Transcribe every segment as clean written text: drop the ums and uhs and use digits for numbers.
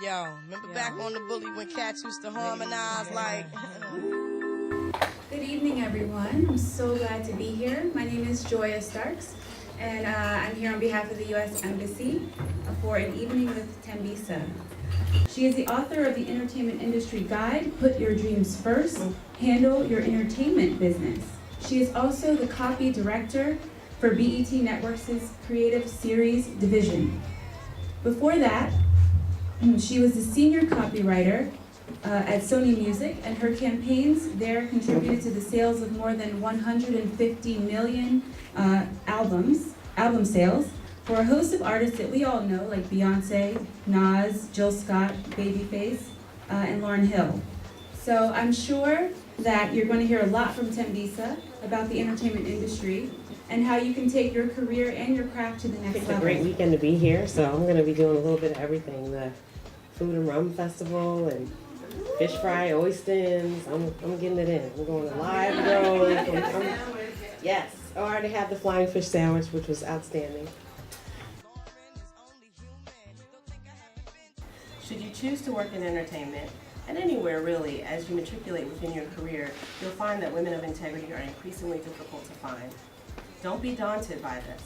Yo, remember back on the bully when cats used to harmonize like... Good evening, everyone. I'm so glad to be here. My name is Joya Starks, and I'm here on behalf of the U.S. Embassy for an evening with Thembisa. She is the author of the Entertainment Industry Guide, Put Your Dreams First, Handle Your Entertainment Business. She is also the copy director for BET Networks' Creative Series Division. Before that, she was the senior copywriter at Sony Music, and her campaigns there contributed to the sales of more than 150 million album sales for a host of artists that we all know, like Beyonce, Nas, Jill Scott, Babyface, and Lauryn Hill. So I'm sure that you're going to hear a lot from Thembisa about the entertainment industry and how you can take your career and your craft to the next level. It's a great weekend to be here, so I'm going to be doing a little bit of everything. The Food and Rum Festival and fish fry, oysters. I'm getting it in. I'm going to live road. Yes. I already had the flying fish sandwich, which was outstanding. Should you choose to work in entertainment, and anywhere really, as you matriculate within your career, you'll find that women of integrity are increasingly difficult to find. Don't be daunted by this.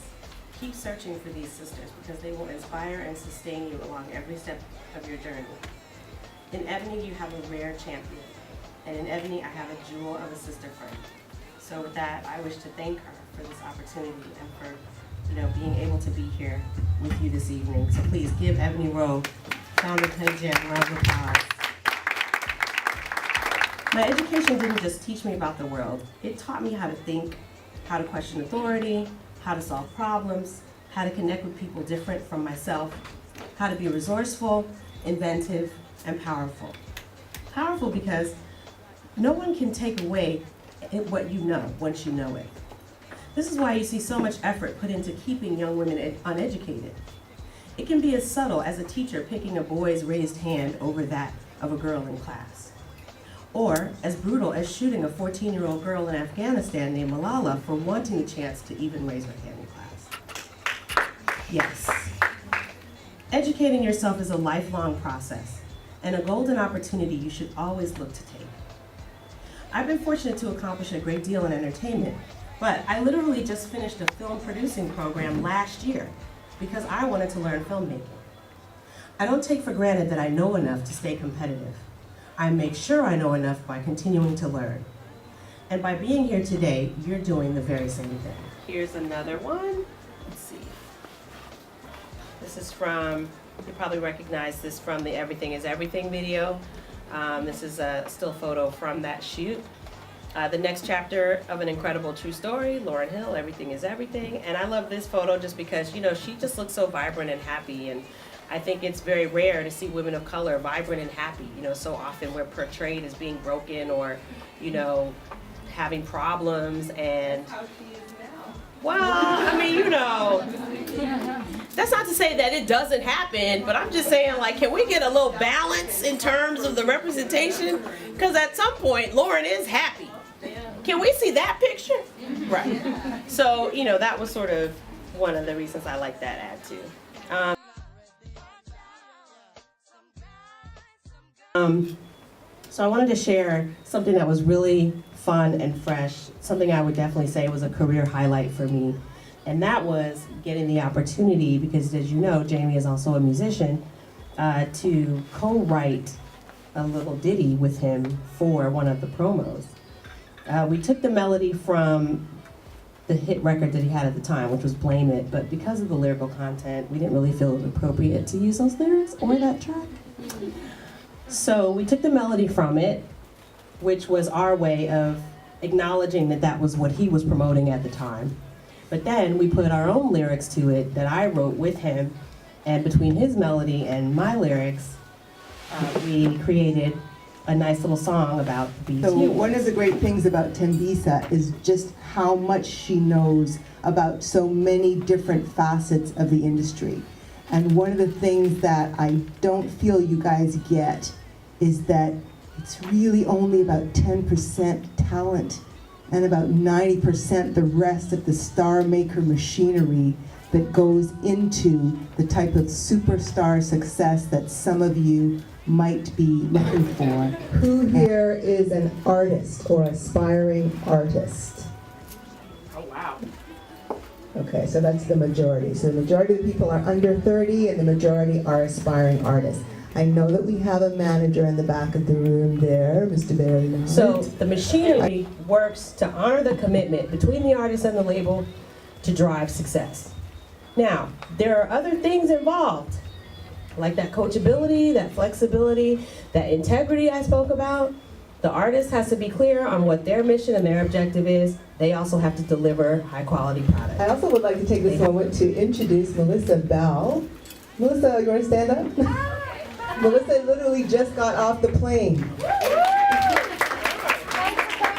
Keep searching for these sisters because they will inspire and sustain you along every step of your journey. In Ebony, you have a rare champion, and in Ebony, I have a jewel of a sister friend. So with that, I wish to thank her for this opportunity and for being able to be here with you this evening. So please give Ebony Rowe, founder Penny Jam, a round of applause. My education didn't just teach me about the world. It taught me how to think, how to question authority, how to solve problems, how to connect with people different from myself, how to be resourceful, inventive, and powerful. Powerful because no one can take away what you know once you know it. This is why you see so much effort put into keeping young women uneducated. It can be as subtle as a teacher picking a boy's raised hand over that of a girl in class, or as brutal as shooting a 14-year-old girl in Afghanistan named Malala for wanting a chance to even raise her hand in class. Yes. Educating yourself is a lifelong process and a golden opportunity you should always look to take. I've been fortunate to accomplish a great deal in entertainment, but I literally just finished a film producing program last year because I wanted to learn filmmaking. I don't take for granted that I know enough to stay competitive. I make sure I know enough by continuing to learn. And by being here today, you're doing the very same thing. Here's another one. Let's see. This is from, you probably recognize this from the Everything is Everything video. This is a still photo from that shoot. The next chapter of an incredible true story, Lauryn Hill, Everything is Everything. And I love this photo just because, she just looks so vibrant and happy. And I think it's very rare to see women of color vibrant and happy. So often we're portrayed as being broken or, having problems. And how she is now. Well, I mean, that's not to say that it doesn't happen, but I'm just saying, can we get a little balance in terms of the representation? Because at some point, Lauryn is happy. Can we see that picture? Right. So, that was sort of one of the reasons I like that ad too. So I wanted to share something that was really fun and fresh, something I would definitely say was a career highlight for me. And that was getting the opportunity, because as you know, Jamie is also a musician, to co-write a little ditty with him for one of the promos. We took the melody from the hit record that he had at the time, which was Blame It, but because of the lyrical content, we didn't really feel it was appropriate to use those lyrics or that track. So we took the melody from it, which was our way of acknowledging that that was what he was promoting at the time. But then we put our own lyrics to it that I wrote with him, and between his melody and my lyrics, we created a nice little song about these So humans. one of the great things about Thembisa is just how much she knows about so many different facets of the industry. And one of the things that I don't feel you guys get is that it's really only about 10% talent and about 90% the rest of the star maker machinery that goes into the type of superstar success that some of you might be looking for. Who here is an artist or aspiring artist? Oh, wow. Okay, so that's the majority. So the majority of the people are under 30 and the majority are aspiring artists. I know that we have a manager in the back of the room there, Mr. Barry. So the machinery works to honor the commitment between the artist and the label to drive success. Now, there are other things involved, like that coachability, that flexibility, that integrity I spoke about. The artist has to be clear on what their mission and their objective is. They also have to deliver high quality products. I also would like to take this moment to introduce Melissa Bell. Melissa, you want to stand up? Melissa literally just got off the plane.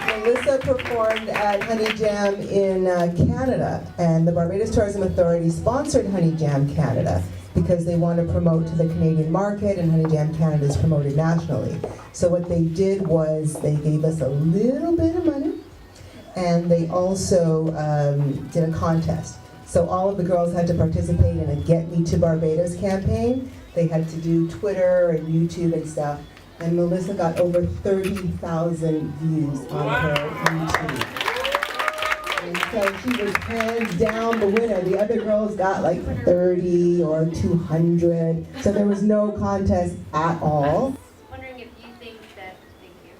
Melissa performed at Honey Jam in Canada, and the Barbados Tourism Authority sponsored Honey Jam Canada because they want to promote to the Canadian market, and Honey Jam Canada is promoted nationally. So what they did was they gave us a little bit of money, and they also did a contest. So all of the girls had to participate in a Get Me to Barbados campaign. They had to do Twitter and YouTube and stuff. And Melissa got over 30,000 views on her YouTube. And so she was hands down the winner. The other girls got like 30 or 200. So there was no contest at all. Wondering if you think that, thank you,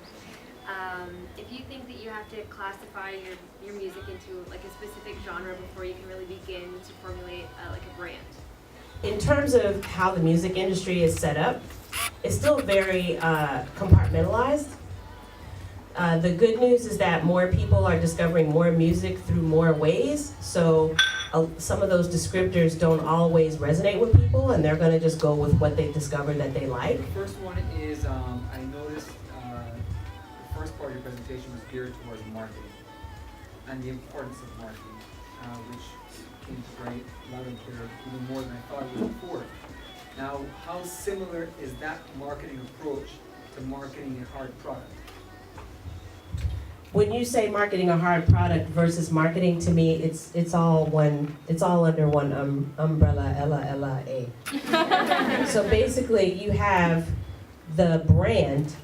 if you think that you have to classify your music into like a specific genre before you can really begin to formulate like a brand. In terms of how the music industry is set up, it's still very compartmentalized. The good news is that more people are discovering more music through more ways, so some of those descriptors don't always resonate with people, and they're gonna just go with what they discovered that they like. The first one is, I noticed the first part of your presentation was geared towards marketing and the importance of marketing, which came right loud and clear, even more than I thought it was before. Now, how similar is that marketing approach to marketing a hard product? When you say marketing a hard product versus marketing, to me, it's all under one umbrella, LA. So basically, you have the brand,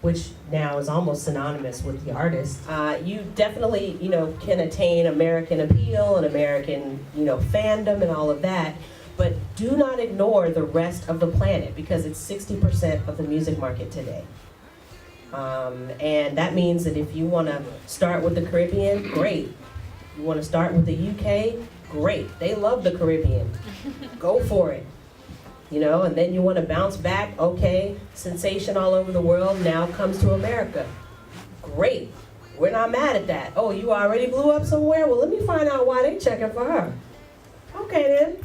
which now is almost synonymous with the artist. You definitely, can attain American appeal and American, fandom and all of that, but do not ignore the rest of the planet because it's 60% of the music market today. And that means that if you want to start with the Caribbean, great. You want to start with the UK, great. They love the Caribbean. Go for it. And then you want to bounce back, okay, sensation all over the world, now comes to America. Great. We're not mad at that. Oh, you already blew up somewhere? Well, let me find out why they checking for her. Okay then.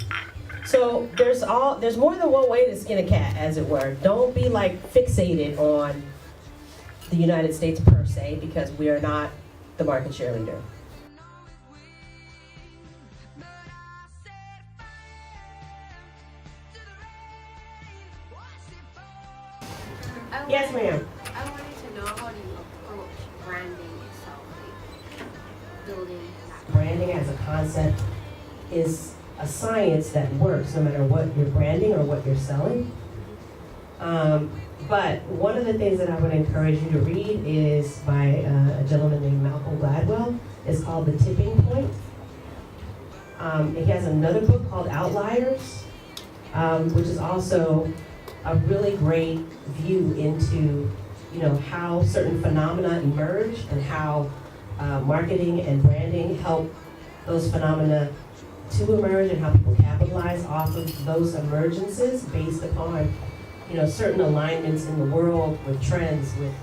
So there's more than one way to skin a cat, as it were. Don't be like fixated on the United States per se, because we are not the market share leader. Yes, ma'am. I wanted to know, how do you approach branding yourself, like building that? Branding as a concept is a science that works no matter what you're branding or what you're selling. But one of the things that I would encourage you to read is by a gentleman named Malcolm Gladwell. It's called The Tipping Point. He has another book called Outliers, which is also a really great view into, how certain phenomena emerge and how marketing and branding help those phenomena to emerge and how people capitalize off of those emergences based upon, certain alignments in the world with trends, with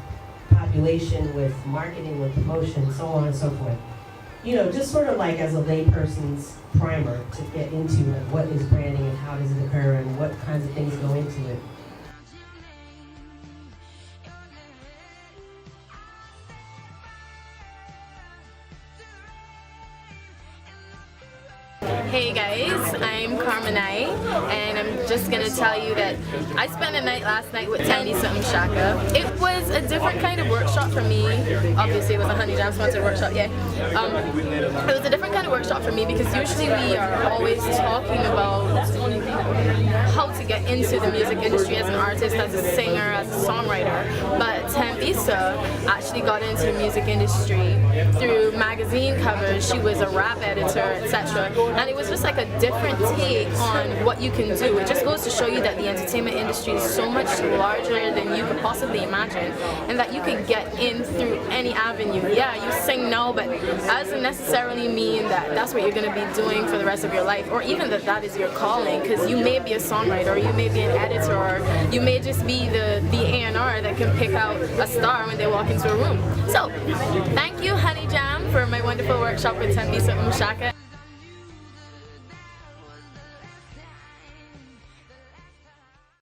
population, with marketing, with promotion, so on and so forth. Just sort of like as a layperson's primer to get into what is branding and how does it occur and what kinds of things go into it. Hey guys, I'm Carmenai and I'm just gonna tell you that I spent a night last night with Thembisa Mshaka. It was a different kind of workshop for me. Obviously it was a Honey Jam sponsored workshop, yeah. It was a different kind of workshop for me because usually we are always talking about how to get into the music industry as an artist, as a singer, as a songwriter. But Thembisa actually got into the music industry through magazine covers. She was a rap editor, etc. And it was just like a different take on what you can do. It just goes to show you that the entertainment industry is so much larger than you could possibly imagine, and that you can get in through any avenue. Yeah, you sing now, but that doesn't necessarily mean that that's what you're going to be doing for the rest of your life, or even that that is your calling, because you may be a songwriter, or you may be an editor, or you may just be the A&R that can pick out a star when they walk into a room. So, thank you Honey Jam for my wonderful workshop with Thembisa Mshaka.